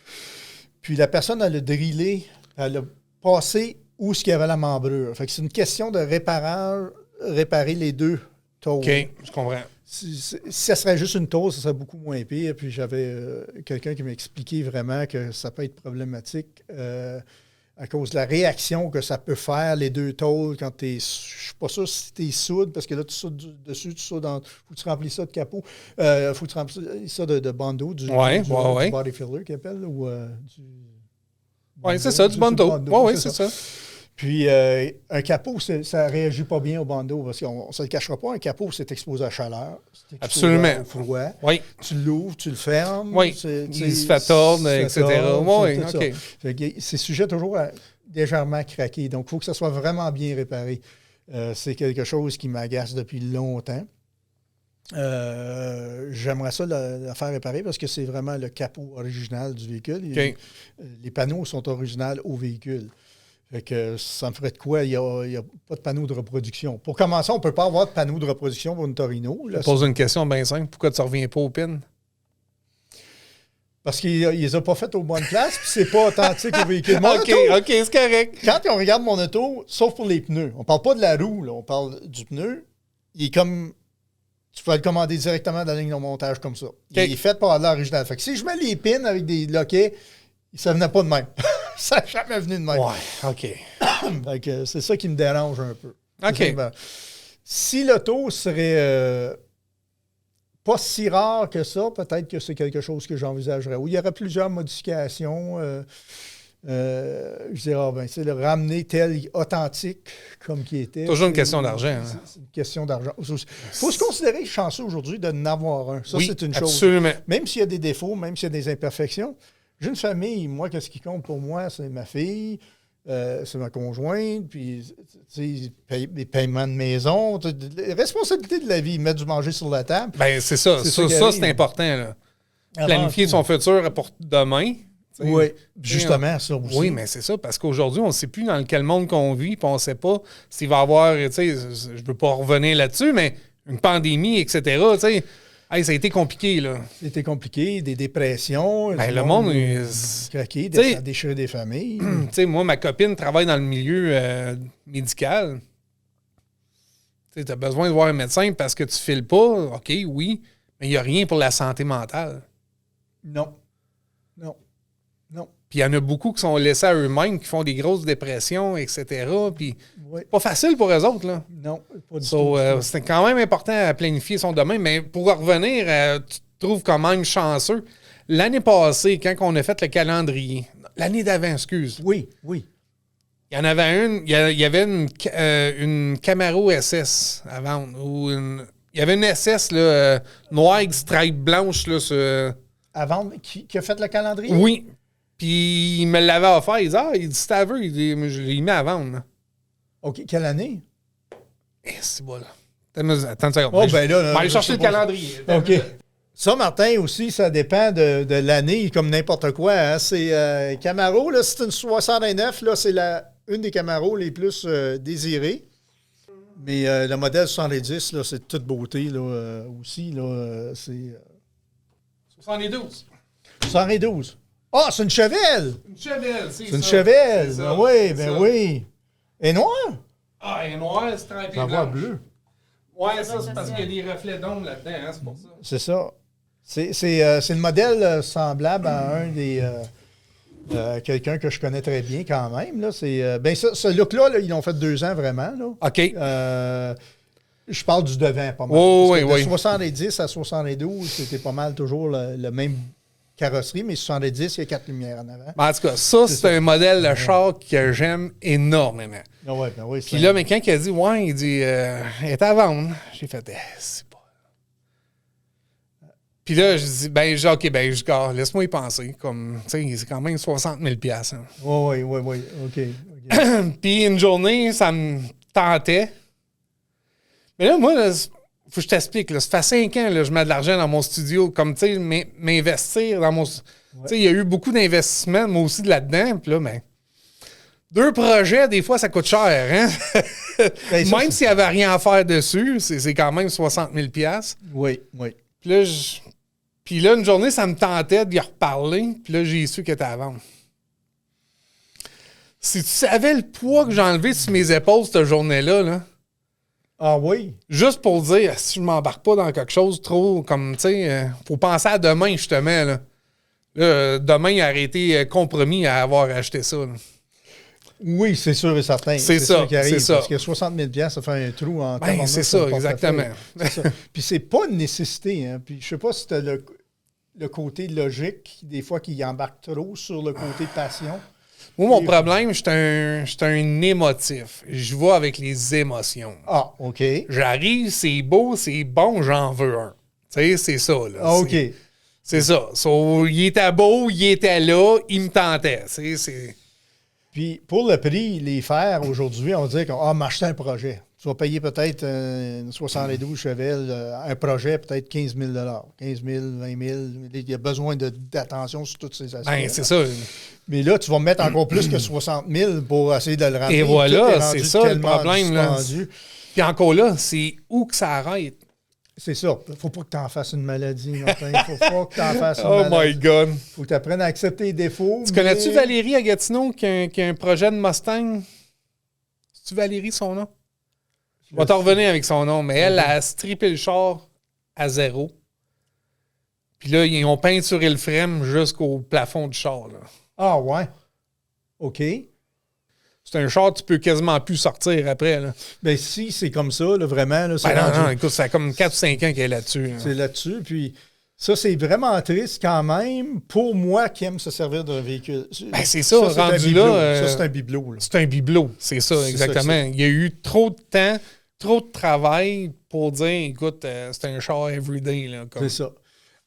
Puis la personne, elle a drillé, elle a passé où est-ce qu'il y avait la membrure. Fait que c'est une question de réparer les deux tôles. OK, je comprends. Si ça serait juste une tôle, ça serait beaucoup moins pire. Puis j'avais quelqu'un qui m'a expliqué vraiment que ça peut être problématique à cause de la réaction que ça peut faire, les deux tôles, quand tu es... Je ne suis pas sûr si tu es soude, parce que là, tu soudes dessus, tu soudes dans... faut que tu remplisses ça de capot. Faut que tu remplisses ça de bandeau, du body filler qu'ils appellent, ou du... Oui, c'est ça, du bandeau. Oui, c'est ça. Puis, un capot, ça ne réagit pas bien au bandeau, parce qu'on ne se le cachera pas, un capot, c'est exposé à la chaleur. Absolument. Au froid. Oui. Tu l'ouvres, tu le fermes. Oui. Il se fait tordre, etc. Oui, OK. C'est sujet toujours à légèrement craquer. Donc, il faut que ça soit vraiment bien réparé. C'est quelque chose qui m'agace depuis longtemps. J'aimerais ça la faire réparer parce que c'est vraiment le capot original du véhicule. Okay. Les panneaux sont originaux au véhicule. Fait que ça me ferait de quoi? Il n'y a pas de panneau de reproduction. Pour commencer, on ne peut pas avoir de panneau de reproduction pour une Torino. Je pose une question bien simple. Pourquoi tu ne reviens pas au PIN? Parce qu'ils ne les ont pas faites aux bonnes places, puis c'est pas authentique au véhicule. Mon OK, c'est correct. Quand on regarde mon auto, sauf pour les pneus, on parle pas de la roue, là, on parle du pneu. Il est comme... Tu peux le commander directement dans la ligne de montage comme ça. Okay. Il est fait par l'original. Fait que si je mets les pins avec des loquets, ça venait pas de même. Ça n'a jamais venu de même. Ouais, OK. Fait que c'est ça qui me dérange un peu. OK. Si l'auto serait pas si rare que ça, peut-être que c'est quelque chose que j'envisagerais. Où il y aurait plusieurs modifications. Je dirais, c'est le ramener tel authentique comme qui était. Toujours une question d'argent. Hein? C'est une question d'argent. Il faut se considérer chanceux aujourd'hui de n'avoir un. Ça, c'est une chose. Absolument. Même s'il y a des défauts, même s'il y a des imperfections. J'ai une famille, moi, qu'est-ce qui compte pour moi? C'est ma fille, c'est ma conjointe, puis les paiements de maison, les responsabilités de la vie, mettre du manger sur la table. Bien, c'est ça. Ça, c'est important. Là. Planifier son futur pour demain. Oui, justement, ça aussi. Oui, mais c'est ça, parce qu'aujourd'hui, on ne sait plus dans quel monde qu'on vit, puis on ne sait pas s'il va y avoir, tu sais, je ne veux pas revenir là-dessus, mais une pandémie, etc., tu sais. Hey, ça a été compliqué, là. C'était compliqué, des dépressions. Ben, le monde craqué, déchirer des familles. Tu sais, moi, ma copine travaille dans le milieu médical. Tu as besoin de voir un médecin parce que tu ne files pas. OK, oui, mais il n'y a rien pour la santé mentale. Non. Puis il y en a beaucoup qui sont laissés à eux-mêmes, qui font des grosses dépressions, etc. Puis pas facile pour eux autres, là. Non, pas du tout. C'est quand même important à planifier son domaine. Mais pour revenir, tu te trouves quand même chanceux. L'année passée, quand on a fait le calendrier, l'année d'avant, excuse. Oui. Il y en avait une, il y avait une Camaro SS à vendre. Il y avait une SS là, noire avec stripe blanche. Là, à vendre? Qui a fait le calendrier? Oui. Puis il me l'avait offert. Il dit, si t'as vu, je l'ai mis à vendre. Là. OK. Quelle année? C'est bon, là. Attends une seconde. Oh, ben là, je vais aller chercher le calendrier. OK. Ça, Martin, aussi, ça dépend de l'année, comme n'importe quoi. Hein. C'est Camaro, là, c'est une 69, là, c'est une des Camaros les plus désirées. Mais le modèle 70, là, c'est de toute beauté, là, aussi. Là, c'est... 72. 72. Ah, c'est une Chevelle! Une Chevelle, c'est ça. C'est une Chevelle! Ça, oui, ben oui. Et noire? Ah, elle est noire, c'est très bien. J'en vois bleu. Ouais, ça, c'est parce qu'il y a des reflets d'ombre là-dedans, hein, c'est pour ça. C'est ça. C'est le modèle semblable à un des... quelqu'un que je connais très bien quand même. Là. Ce look-là, ils l'ont fait 2 ans vraiment. Là. OK. Je parle du devant pas mal. Oui. De 70 à 72, c'était pas mal toujours le même carrosserie, mais 70, il y a 4 lumières en avant. En tout cas, ça, c'est un modèle de char que j'aime énormément. Oui, puis là, mais quand il a dit, il dit, elle est à vendre. J'ai fait, c'est pas... Puis là, je dis, OK, laisse-moi y penser. Comme, tu sais, c'est quand même 60 000 $. Hein. Oui. OK. Puis une journée, ça me tentait. Mais là, moi, il faut que je t'explique. Là, ça fait 5 ans que je mets de l'argent dans mon studio. Comme, tu sais, m'investir dans mon... Tu sais, il y a eu beaucoup d'investissements, moi aussi, de là-dedans. Puis là, 2 projets, des fois, ça coûte cher. Hein? Même s'il n'y avait rien à faire dessus, c'est quand même 60 000 $. Oui. Puis là, une journée, ça me tentait d'y reparler. Puis là, j'ai su qu'elle était à vendre. Si tu savais le poids que j'ai enlevé sur mes épaules cette journée-là, là, ah oui? juste pour dire, si je m'embarque pas dans quelque chose trop comme, tu sais, faut penser à demain, justement. Là, demain, il aurait été compromis à avoir acheté ça. Là. Oui, c'est sûr et certain. C'est ça qui arrive. c'est ça. Parce que 60 000 $, ça fait un trou en Ben, c'est ça, exactement. C'est ça. Puis c'est pas une nécessité. Hein. Puis je sais pas si tu as le côté logique, des fois, qui embarque trop sur le côté passion. Moi, mon problème, je suis un émotif. Je vais avec les émotions. Ah, OK. J'arrive, c'est beau, c'est bon, j'en veux un. Tu sais, c'est ça. Là. Ah, OK. C'est ça. So, il était beau, il était là, il me tentait. Puis pour le prix, les fers, aujourd'hui, on dit qu'on m'acheter un projet. Tu vas payer peut-être 72 chevelles, un projet, peut-être 15 000 15 000, 20 000. Il y a besoin d'attention sur toutes ces aspects. Ben, c'est ça. Mais là, tu vas mettre encore plus que 60 000 pour essayer de le ramener. Et voilà, c'est ça le problème. Là. Puis encore là, c'est où que ça arrête? C'est ça. Faut pas que tu en fasses une maladie, Martin. Faut pas que tu en fasses une maladie. Oh my God. Faut que tu apprennes à accepter les défauts. Connais-tu Valérie à Gatineau qui a un projet de Mustang? C'est-tu Valérie son nom? Je vais t'en revenir avec son nom, mais elle a strippé le char à 0. Puis là, ils ont peinturé le frame jusqu'au plafond du char. Là. Ah ouais? OK. C'est un char, tu peux quasiment plus sortir après. Là. Ben si, c'est comme ça, là, vraiment. Là, non, écoute, ça a comme 4 ou 5 ans qu'elle est là-dessus. Là. C'est là-dessus, puis ça, c'est vraiment triste quand même pour moi qui aime se servir d'un véhicule. Ben, c'est ça, rendu là... ça, c'est un bibelot. Là. C'est un bibelot, c'est ça, exactement. Ça, il y a eu trop de temps, trop de travail pour dire, écoute, c'est un char everyday. Là, comme. C'est ça.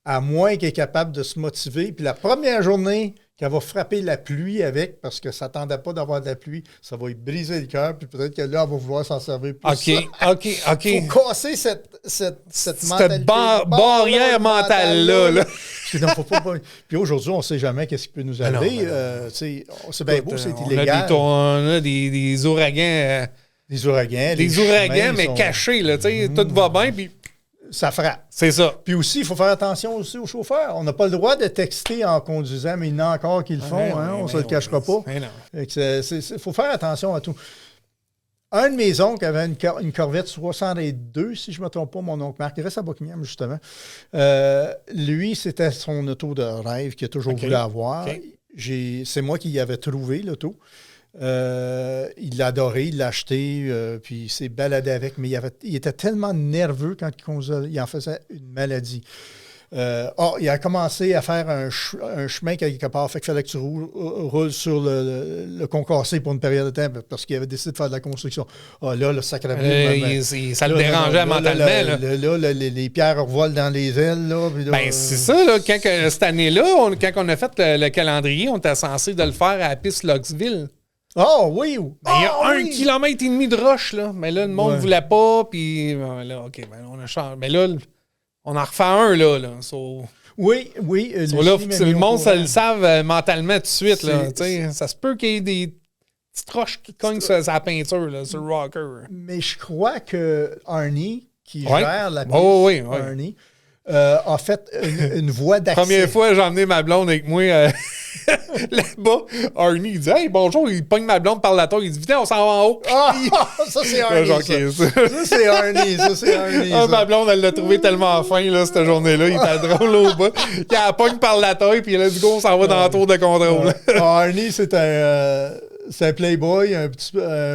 À moins qu'elle est capable de se motiver, puis la première journée qu'elle va frapper la pluie avec, parce que ça ne s'attendait pas d'avoir de la pluie, ça va lui briser le cœur, puis peut-être que là, elle va vouloir s'en servir plus. OK. Il faut casser cette mentalité. Barrière mentale-là. Là. Non, faut pas... Puis aujourd'hui, on ne sait jamais qu'est-ce qui peut nous arriver. C'est bien beau, c'est illégal. On a des ouragans. Des ouragans. Des ouragans, mais cachés. Là, tout va bien, puis... Ça frappe. C'est ça. Puis aussi, il faut faire attention aussi aux chauffeurs. On n'a pas le droit de texter en conduisant, mais il y en a encore qui le font. On ne se le cachera pas. Il faut faire attention à tout. Un de mes oncles avait une Corvette 62, si je ne me trompe pas, mon oncle Marc. Il reste à Buckingham, justement. Lui, c'était son auto de rêve qu'il a toujours voulu avoir. C'est moi qui y avais trouvé l'auto. Il l'a adoré, il l'a acheté, puis il s'est baladé avec, mais il était tellement nerveux quand il en faisait une maladie. Il a commencé à faire un chemin quelque part, fait qu'il fallait que tu roules sur le concassé pour une période de temps parce qu'il avait décidé de faire de la construction. Là, le sacrément. Ça le dérangeait mentalement. Là, les pierres revolent dans les ailes. Là, c'est ça, là, cette année-là, quand on a fait le calendrier, on était censé de le faire à la piste Luxville. Ah oui! Il y a 1,5 km de roche, là. Mais là, le monde ne voulait pas, puis là, OK, on a changé. Mais là, on en refait un, là. Oui. Là, le monde, ça le savent mentalement tout de suite, là. Ça se peut qu'il y ait des petites roches qui cognent sur la peinture, là, sur le rocker. Mais je crois que Arnie, qui gère la piste, Arnie, a fait une voie d'accès. Première fois, j'ai emmené ma blonde avec moi là-bas. Arnie, il dit « Hey, bonjour », il pogne ma blonde par la tête, il dit « Viens, on s'en va en haut ». Ça, c'est Arnie, ça, c'est Arnie. Ma blonde, elle l'a trouvé tellement fin, là, cette journée-là. Il était drôle au bas. Il la pogne par la tête, puis là, du coup, on s'en va dans le tour de contrôle. Arnie, c'est un playboy un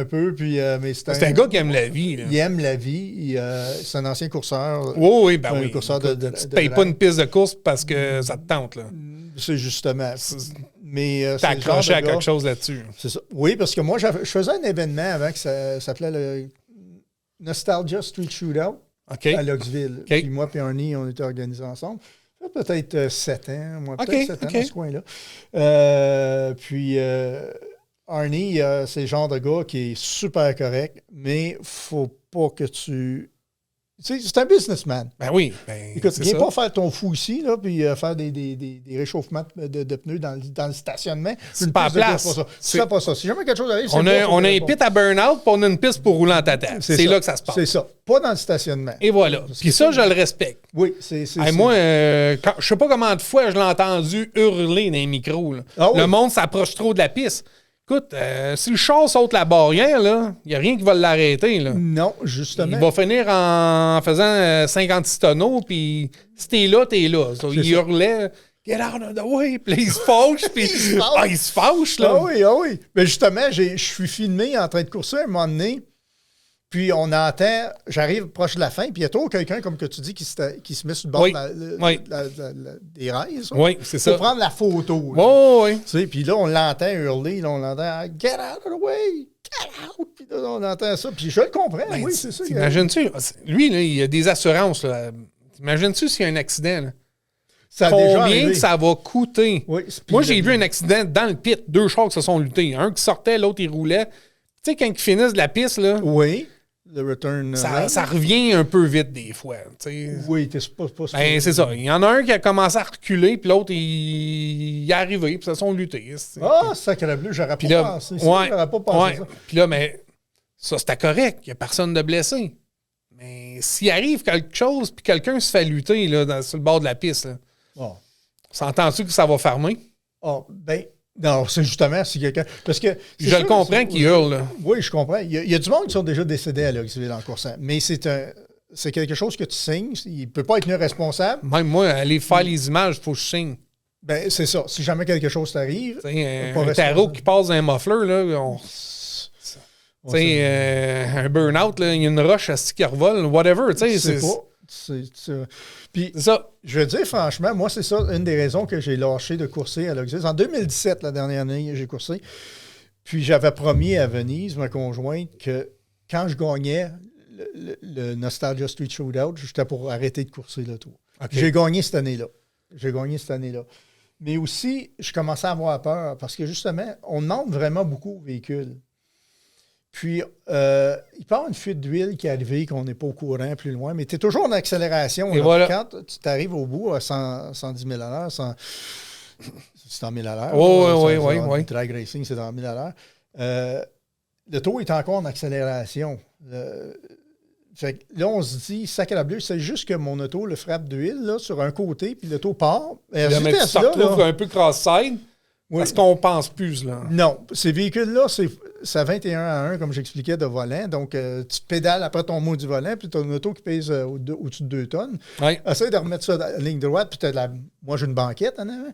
peu, puis mais c'est un gars qui aime la vie. Là. Il aime la vie. C'est un ancien courseur. Oui. Courseur tu payes pas une piste de course parce que ça te tente. Là. C'est justement. Mais t'as accroché à quelque chose là-dessus. C'est ça. Oui, parce que moi, je faisais un événement avant qui s'appelait le Nostalgia Street Shootout à Luxville. Puis moi et Arnie, on était organisés ensemble. Peut-être 7 ans, moi, OK, peut-être 7 ans OK. dans ce coin-là. Puis Arnie, c'est le genre de gars qui est super correct, mais faut pas que tu... Tu sais, c'est un businessman. Ben oui. Ben, Écoute, c'est viens ça. pas faire ton fou ici, là, puis faire des réchauffements de pneus dans le stationnement. C'est Une pas piste de place. course, pas ça. C'est- Tu fais pas ça. Si jamais quelque chose arrive, c'est On le a, gars, on a un faut pit à burn-out, puis on a une piste pour rouler en tata. C'est ça. là que ça se passe. C'est ça. Pas dans le stationnement. Et voilà. Parce Puis que ça, je le respecte. Oui, c'est... Hey, moi, je sais pas combien de fois je l'ai entendu hurler dans les micros. Là. Ah oui. Le monde s'approche trop de la piste. Écoute, si le char saute la barrière, il n'y a rien qui va l'arrêter. Là. Non, justement. Il va finir en faisant 56 tonneaux, puis si t'es là, t'es là. So, il ça. hurlait « Get out of the way! » Puis là, il se fâche, puis il se fâche, là. Ah oui, ah oui. Mais justement, je suis filmé en train de courser un moment donné, puis on entend, j'arrive proche de la fin, puis il y a toujours quelqu'un, comme que tu dis, qui se met sur le bord Oui, de des rails, ça, Oui, c'est ça. pour prendre la photo. là. Oh, oui. Tu sais, puis là, on l'entend hurler, là, on l'entend « Get out of the way! Get out! » Puis là, on entend ça, puis je le comprends, Ben, oui, c'est ça. T'imagines-tu? Lui, là, il a des assurances. Là. T'imagines-tu s'il y a un accident? Là? Ça a déjà Combien arrivé. que ça va coûter? Oui, Moi, j'ai vu un accident dans le pit. 2 chars qui se sont luttés. Un qui sortait, l'autre, il roulait. Tu sais, quand ils finissent de la piste, là, Oui, le return. ça revient un peu vite des fois. Tu sais. Oui, t'es pas Ben, c'est ça. Il y en a un qui a commencé à reculer, puis l'autre, il est arrivé, puis ça sont luttés. Ah, sacré bleu, j'aurais Puis pas là, pensé. J'aurais pas pensé ça. Puis là, mais ça, c'était correct. Il n'y a personne de blessé. Mais s'il arrive quelque chose, puis quelqu'un se fait lutter là, sur le bord de la piste, là, Ah. s'entends-tu que ça va fermer? Ah, ben, non, c'est justement si quelqu'un. Parce que. c'est Je sûr le que comprends c'est- qu'il hurle. Là. Oui, je comprends. Il y a du monde qui sont déjà décédés à Loxville en coursant. Mais c'est quelque chose que tu signes. Il ne peut pas être tenu responsable. Même moi, aller faire les images, il faut que je signe. Ben, c'est ça. Si jamais quelque chose t'arrive. Tu sais, Pas un responsable. tarot qui passe dans un muffler, là, on tu sais, un burn-out, là, il y a une roche à ce qui revole, whatever. Tu sais, c'est c'est pas. Puis, c'est ça. je veux dire, franchement, moi, c'est ça une des raisons que j'ai lâché de courser à Loxville. En 2017, la dernière année, j'ai coursé. Puis, j'avais promis à Venise, ma conjointe, que quand je gagnais le Nostalgia Street Shootout, j'étais pour arrêter de courser le tour. OK. J'ai gagné cette année-là. Mais aussi, je commençais à avoir peur parce que justement, on demande vraiment beaucoup aux véhicules. Puis, il peut y avoir une fuite d'huile qui est arrivée, qu'on n'est pas au courant plus loin, mais tu es toujours en accélération. Et là. voilà. Quand tu t'arrives au bout à 110 000 à l'heure, c'est en 1000 à l'heure. Oui. Drag racing, c'est dans 1000 à l'heure. Le taux est encore en accélération. Fait que là, on se dit, sacré bleu, c'est juste que mon auto le frappe d'huile là, sur un côté, puis le taux part. Là, mais tu te retrouves un peu cross-side parce qu'on pense plus. Là. Non, ces véhicules-là, c'est 21 à 1, comme j'expliquais, de volant. Donc, tu pédales après ton mot du volant, puis tu as une auto qui pèse au-dessus de 2 tonnes. Ouais. Essaye de remettre ça dans la ligne droite, puis moi, j'ai une banquette en avant.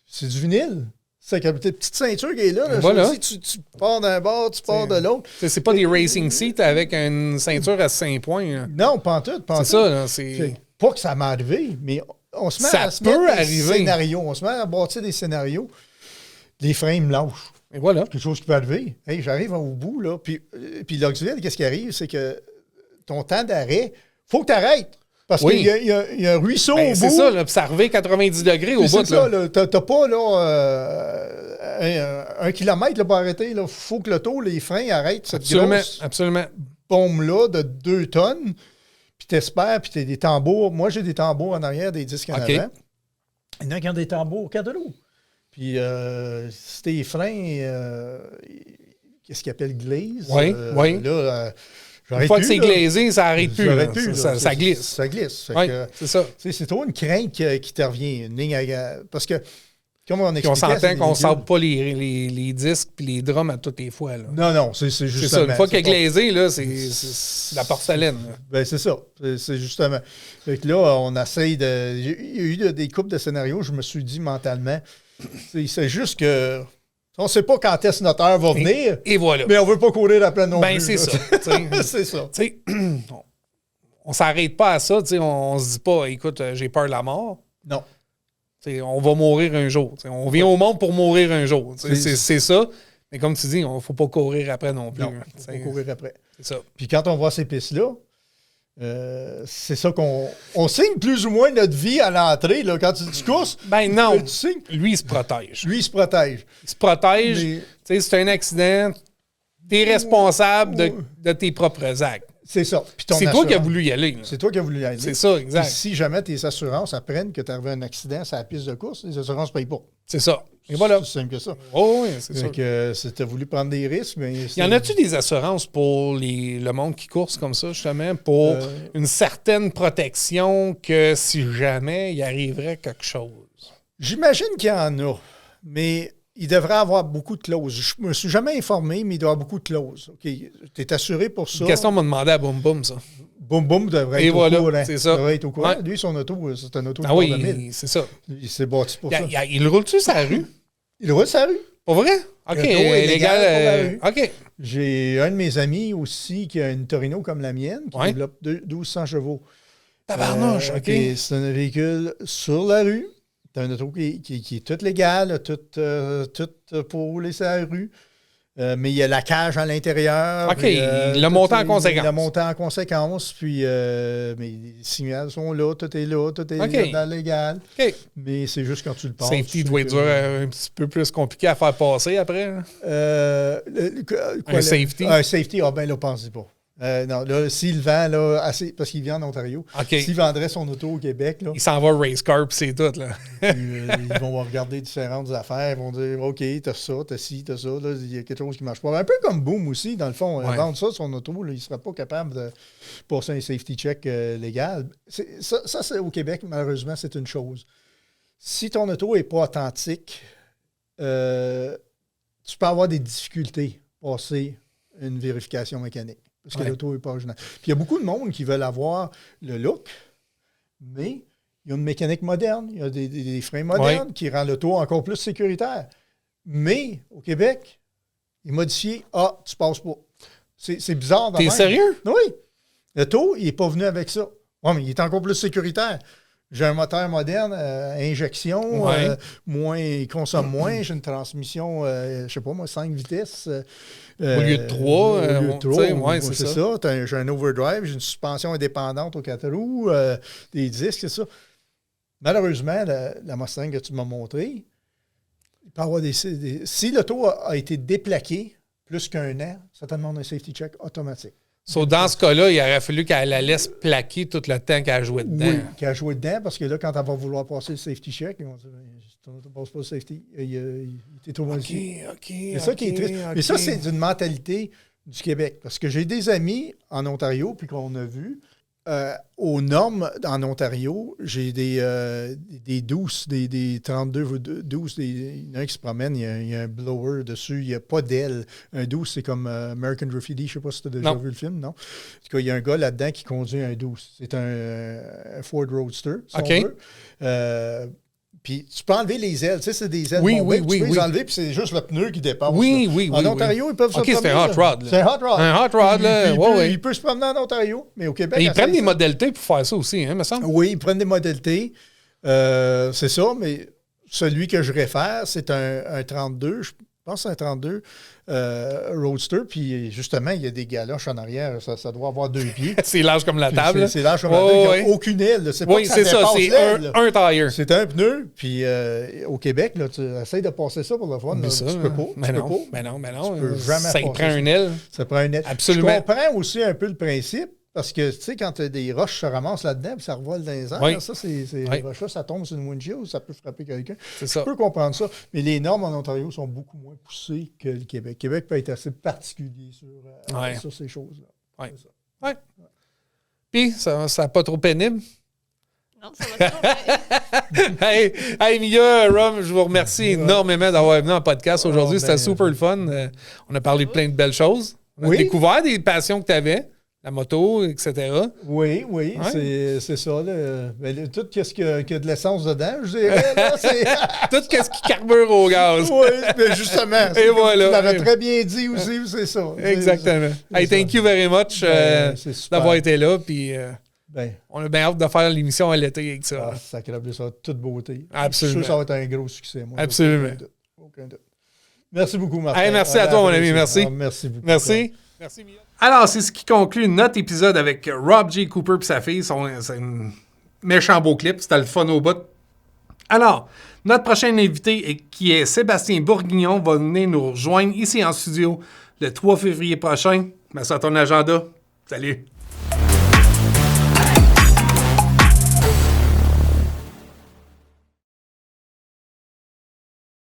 C'est du vinyle. C'est la petite ceinture qui est là. Là. Voilà. Si tu pars d'un bord, tu pars de l'autre. C'est pas des racing seats avec une ceinture à 5 points. Là. Non, pas en tout. C'est ça. Là, c'est... Pas que ça m'est arrivé, mais on se met Ça à se peut mettre des arriver. scénarios. On se met à bâtir des scénarios. Les freins me lâchent. Et voilà. Quelque chose qui peut arriver. Hey, j'arrive au bout, là. Puis Loxville, qu'est-ce qui arrive? C'est que ton temps d'arrêt, faut que tu arrêtes. Parce Oui. qu'il y a un ruisseau Ben, au c'est bout. ça, là, puis ça revient 90 degrés au Puis bout. c'est ça, Là. là. T'as pas là, un kilomètre là, pour arrêter. Il faut que l'auto, les freins arrêtent cette grosse Absolument. bombe-là de 2 tonnes. Puis t'espères, puis t'as des tambours. Moi, j'ai des tambours en arrière, des disques en OK. avant. Il y en a qui ont des tambours au cadre de l'eau. Puis si tes freins, qu'est-ce qu'ils appellent glaze? Oui, oui. Là, Une fois que c'est glazé, ça arrête plus. J'aurais là. pu, Ça, là. ça glisse. Ça glisse. Fait Oui, que, c'est ça. tu sais, c'est trop une crainte qui te revient. Une ligne parce que, comme on Puis on expliquait... s'entend qu'on ne sort sable pas les disques puis les drums à toutes les fois. Là. Non, c'est C'est justement... ça. Une fois qu'il est pas- glazé, là, c'est la porcelaine. Là. Ben, c'est ça. C'est justement. Fait que là, on essaye de... Il y a eu des coupes de scénarios, je me suis dit mentalement, c'est juste que... On ne sait pas quand est-ce notre heure va venir, Et voilà. mais on ne veut pas courir après non Ben, plus. c'est là. ça. tu sais. C'est ça. Tu sais, on s'arrête pas à ça. Tu sais, on se dit pas, écoute, j'ai peur de la mort. Non. Tu sais, on va mourir un jour. Tu sais, on vient au monde pour mourir un jour. Tu sais, c'est ça. Mais comme tu dis, il ne faut pas courir après non plus. Non, hein. il Tu sais, faut courir après. C'est ça. Puis quand on voit ces pistes-là, C'est ça on signe plus ou moins notre vie à l'entrée. Là, quand tu courses, Ben non. tu signes. Lui, il se protège. Lui, il se protège. Il se protège. Mais- Tu sais, c'est un accident. T'es responsable de tes propres actes. C'est ça. Puis ton C'est toi qui as assurance. voulu y aller. là. C'est toi qui as voulu y aller. C'est ça, exact. Puis si jamais tes assurances apprennent que tu as arrivé un accident sur la piste de course, les assurances ne payent pas. C'est ça. Et voilà. C'est aussi simple que ça. Oh, oui, c'est sûr. Donc, tu as voulu prendre des risques, mais... Y en a-tu des assurances pour le monde qui course comme ça, justement, pour une certaine protection que si jamais il arriverait quelque chose? J'imagine qu'il y en a, mais il devrait avoir beaucoup de clauses. Je me suis jamais informé, mais il doit y avoir beaucoup de clauses. OK, tu es assuré pour ça. Une question m'a demandé à Boum Boum, ça. Boum Boum devrait Et être voilà, au courant. c'est ça. Devrait être au courant. Ouais. Lui, son auto, c'est un auto de Ah bord de mille. oui, c'est ça. Il s'est bâti pour ça. Il roule-tu sur la rue? Il roule sa rue. Pour vrai? OK, Le taux est légal pour la rue. OK. J'ai un de mes amis aussi qui a une Torino comme la mienne, qui Ouais. développe 1200 chevaux. Tabarnouche, OK. Et c'est un véhicule sur la rue. C'est un auto qui est tout légal, tout pour rouler sur la rue. Mais il y a la cage à l'intérieur. OK, il l'a monté en conséquence. Il l'a monté en conséquence. Puis, mais les signaux sont là, tout est OK. dans le légal. OK. Mais c'est juste quand tu le passes. Safety tu doit sais être que- dur, un petit peu plus compliqué à faire passer après. Hein? Un safety? Un safety, ah ben là, pensez pas. Non, là, s'il vend, là, assez, parce qu'il vient en Ontario, OK. s'il vendrait son auto au Québec, là, Il s'en va race car, puis c'est tout. Là. ils vont regarder différentes affaires, ils vont dire OK, t'as ça, t'as ci, t'as ça, là, il y a quelque chose qui marche pas. Un peu comme Boom aussi, dans le fond, Ouais. vendre ça, son auto, là, il ne sera pas capable de passer un safety check légal. Ça c'est, au Québec, malheureusement, c'est une chose. Si ton auto n'est pas authentique, tu peux avoir des difficultés à passer une vérification mécanique. Parce que Ouais. l'auto n'est pas originale. Puis il y a beaucoup de monde qui veulent avoir le look, mais il y a une mécanique moderne, il y a des freins modernes qui rendent l'auto encore plus sécuritaire. Mais au Québec, il est modifié. Ah, tu passes pas. C'est bizarre. de T'es même. sérieux? Oui. L'auto, il n'est pas venu avec ça. Oui, mais il est encore plus sécuritaire. J'ai un moteur moderne, injection, Ouais. il consomme moins. J'ai une transmission, je ne sais pas moi, 5 vitesses. Au lieu de 3, Au lieu de tu 3, sais, ouais, c'est ça. J'ai un overdrive, j'ai une suspension indépendante aux 4 roues, des disques, c'est ça. Malheureusement, la Mustang que tu m'as montrée, il peut y avoir si l'auto a été déplaquée plus qu'un an, ça te demande un safety check automatique. So, dans ce cas-là, il aurait fallu qu'elle la laisse plaquer tout le temps qu'elle jouait dedans. Oui, qui a joué dedans, parce que là, quand elle va vouloir passer le safety check, ils vont dire ton auto passe pas le safety, il était trop modifié. OK. C'est ça qui est triste. Mais ça, c'est une mentalité du Québec. Parce que j'ai des amis en Ontario, puis qu'on a vu, aux normes en Ontario, j'ai des 12, des 32 12, il y en a un qui se promène, il y a un blower dessus, il n'y a pas d'aile. Un 12, c'est comme American Graffiti, je ne sais pas si tu as déjà Non. vu le film, non? En tout cas, il y a un gars là-dedans qui conduit un 12. C'est un Ford Roadster, si OK. on veut. Puis tu peux enlever les ailes, tu sais, c'est des ailes Oui, bombées, oui, tu peux oui, les oui. enlever, puis c'est juste le pneu qui dépasse. Oui, là. oui, En oui, Ontario, ils peuvent se OK, c'est promener. un hot là. rod, là. C'est un hot rod. Un hot rod, là. Il Ouais, peut, ouais. il peut se promener en Ontario, mais au Québec... Et ils prennent des ça- modalités pour faire ça aussi, hein, me semble? Oui, ils prennent des modalités. C'est ça, mais celui que je réfère, c'est un 32, je pense que c'est un 32 Roadster, puis justement, il y a des galoches en arrière, ça doit avoir 2 pieds. C'est large comme la table. C'est large comme Ouais, un table, il ouais. n'y a aucune aile. là. C'est pas Oui, que ça c'est ça. dépasse C'est l'aile, là. un tire. C'est un pneu, puis au Québec, là, tu essaies de passer ça pour le fun. Mais là, ça, tu peux pas. mais tu peux non, pas. mais non. Tu peux jamais Ça y passer prend ça. une aile. Ça prend une aile. Absolument. Je comprends aussi un peu le principe, parce que, tu sais, quand des roches se ramassent là-dedans, puis ça revole dans les airs, Oui. là, ça, Oui. les roches-là, ça tombe sur une windshield, ça peut frapper quelqu'un. C'est Je ça. peux comprendre ça, mais les normes en Ontario sont beaucoup moins poussées que le Québec. Le Québec peut être assez particulier sur ces choses-là. Ouais. C'est ça. Ouais. Puis, ça n'a pas trop pénible. Non, ça va trop bien. Hey, Mia, Rom, je vous remercie énormément d'avoir venu en podcast aujourd'hui. C'était ben, super le fun. On a parlé de plein de belles choses. On a Oui. découvert des passions que tu avais, la moto, etc. Oui, Ouais. c'est ça. Là. Ben, tout ce qu'il y a de l'essence dedans, je dirais. Là, c'est... Tout ce qui carbure au gaz. oui, mais justement. Et voilà. Tu l'avais très bien dit aussi, c'est ça. Exactement. C'est Hey, thank you very much c'est super. d'avoir été là. Puis, Ben, on a bien hâte de faire l'émission à l'été avec ça. ça crée ça, toute beauté. Absolument. Je suis sûr que ça va être un gros succès. Moi, Absolument. Aucun doute. Merci beaucoup, Martin. Hey, merci à toi, mon ami. Merci. Merci beaucoup. Merci. Merci, Mia. Alors, c'est ce qui conclut notre épisode avec Rob J. Cooper et sa fille. C'est un méchant beau clip. C'était le fun au bout. Alors, notre prochain invité, qui est Sébastien Bourguignon, va venir nous rejoindre ici en studio le 3 février prochain. Mets ça à ton agenda. Salut!